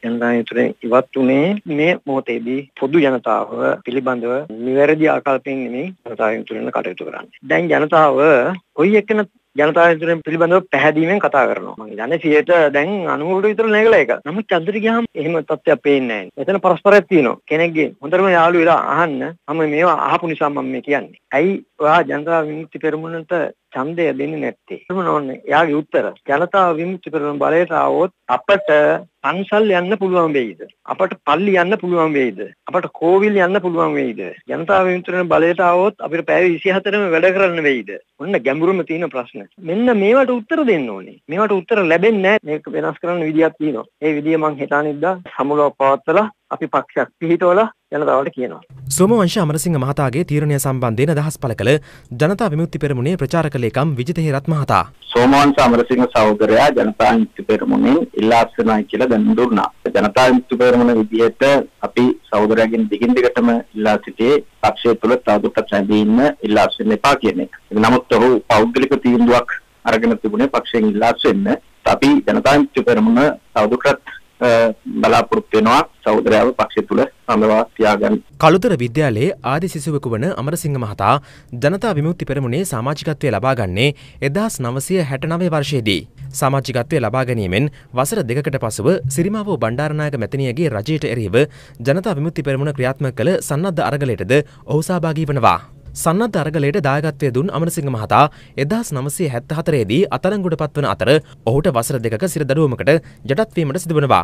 ජනතා විමුක්තියෙන් ඉවත් උනේ මේ මොහොතේදී පොදු ජනතාව පිළිබඳව නිවැරදි ආකල්පයෙන් නෙමෙයි ජනතා විමුක්තියෙන් කටයුතු කරන්නේ. දැන් ජනතාව කොයි එක්කන ජනතා විමුක්තියෙන් පිළිබඳව පැහැදීමෙන් කතා කරනවා. මම දන්නේ 100ට දැන් 90කට විතර නැගලා ඒක. නමුත් අදට ගියාම එහෙම තත්ත්වයක් පේන්නේ නැහැ. එතන පරස්පරයක් තියෙනවා. කෙනෙක්ගේ හොඳටම යාළු වෙලා අහන්න මම මේවා අහපු නිසා මම මේ කියන්නේ. ඇයි ඔයා ජනතා විමුක්ති පෙරමුණට ඡන්දය දෙන්නේ නැත්තේ? එහෙම නෝනේ. යාගේ උත්තර ජනතා විමුක්ති පෙරමුණ බලයට ආවොත් අපට පන්සල් යන්න පුළුවන් වෙයිද? අපට පල්ලි යන්න පුළුවන් වෙයිද? අපට කෝවිල් යන්න පුළුවන් වෙයිද? ජනතා විමුක්ති පෙරමුණ බලයට ආවොත් අපිට පැය 24ම වැඩ කරන්න වෙයිද? ඔන්න ගැඹුරම තියෙන ප්‍රශ්න. මෙන්න මේවට උත්තර දෙන්න ඕනේ. මේවට උත්තර ලැබෙන්නේ නැහැ. මේක වෙනස් කරන්න විදියක් තියෙනවා. ඒ විදිය මං හිතානිද්දා සමුලව පවත්වලා අපි පක්ෂයක් පිහිටවලා ජනතාවට කියනවා. සෝමවංශ අමරසිංහ මහතාගේ තීරණය සම්බන්ධයෙන් අදහස් පළ කළ ජනතා විමුක්ති පෙරමුණේ ප්‍රචාරක ලේකම් විජිත හේරත් මහතා. සෝමවංශ අමරසිංහ සහෝදරයා ජනතා විමුක්ති පෙරමුණෙන් ඉල්ලා අස්වනයි කියලා දැනුම් දුන්නා. ජනතා විමුක්ති පෙරමුණ විදිහට අපි සහෝදරයාගෙන් දිගින් දිගටම ඉල්ලා සිටියේ පක්ෂය තුළ තවදුරටත් රැඳී ඉන්න ඉල්ලා අස්වෙන්න එපා කියන එක. නමුත් ඔහු පෞද්ගලික තීන්දුවක් අරගෙන තිබුණේ පක්ෂයෙන් ඉල්ලා අස්වෙන්න. අපි ජනතා විමුක්ති පෙරමුණ තවදුරටත් බලාපොරොත්තු වෙනවා සහෝදරයාව පක්ෂය තුළ සමවා තියාගන්න. කළුතර විද්‍යාලයේ ආදි සිසුවෙකු වන අමරසිංහ මහතා ජනතා විමුක්ති පෙරමුණේ සමාජිකත්වය ලබා ගන්නේ 1969 වර්ෂයේදී. සමාජිකත්වය ලබා ගැනීමෙන් වසර 2කට පසුව සිරිමාවෝ බණ්ඩාරනායක මැතිනියගේ රජයට එරෙහිව ජනතා විමුක්ති පෙරමුණ ක්‍රියාත්මක කළ සන්නද්ධ අරගලයටද ඔහු සහභාගී වනවා. සන්නද්ධ අරගලයට දායකත්වය දුන් අමරසිංහ මහතා 1974 දී අත්අඩංගුවට පත්වන අතර ඔහුට වසර 2ක සිරදඬුවමකට යටත් වීමට සිදුවනවා.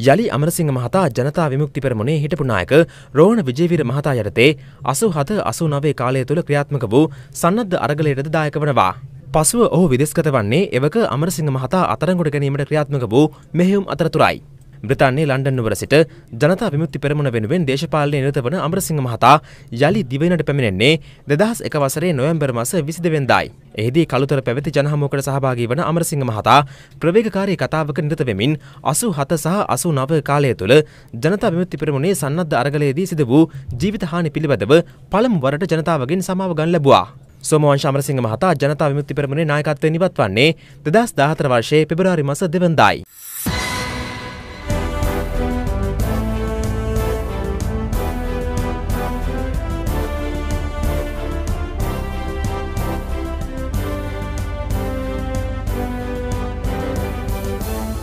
යලි අමරසිංහ මහතා ජනතා විමුක්ති පෙරමුණේ හිටපු නායක රෝහණ විජේවීර මහතා යටතේ 87-89 කාලය තුල ක්‍රියාත්මක වූ සන්නද්ධ අරගලයටද දායක වනවා. පසුව ඔහු විදේශගත වන්නේ එවක අමරසිංහ මහතා අත්අඩංගුවට ගැනීමට ක්‍රියාත්මක වූ මෙහෙයුම් අතරතුරයි. බ්‍රිතාන්‍යයේ ලන්ඩන් නුවර සිට ජනතා විමුක්ති පෙරමුණ වෙනුවෙන් දේශපාලනයේ නිරත වන අමරසිංහ මහතා යලි දිවයිනට පැමිණෙන්නේ 2001 වසරේ නොවැම්බර් මාස 22 වෙනිදායි. එහිදී කළුතර පැවති ජනහමුවකට සහභාගී වන අමරසිංහ මහතා ප්‍රවේගකාරී කතාවක නිරත වෙමින් 87 සහ 89 කාලය තුල ජනතා විමුක්ති පෙරමුණේ සන්නද්ධ අරගලයේදී සිදු වූ ජීවිත හානි පිළිබඳව පළමු වරට ජනතාවගෙන් සමාව ගන්න ලැබුවා. සෝමවංශ අමරසිංහ මහතා ජනතා විමුක්ති පෙරමුණේ නායකත්වයෙන් ඉවත් වන්නේ 2014 වර්ෂයේ පෙබරවාරි මාස 2 වෙනිදායි.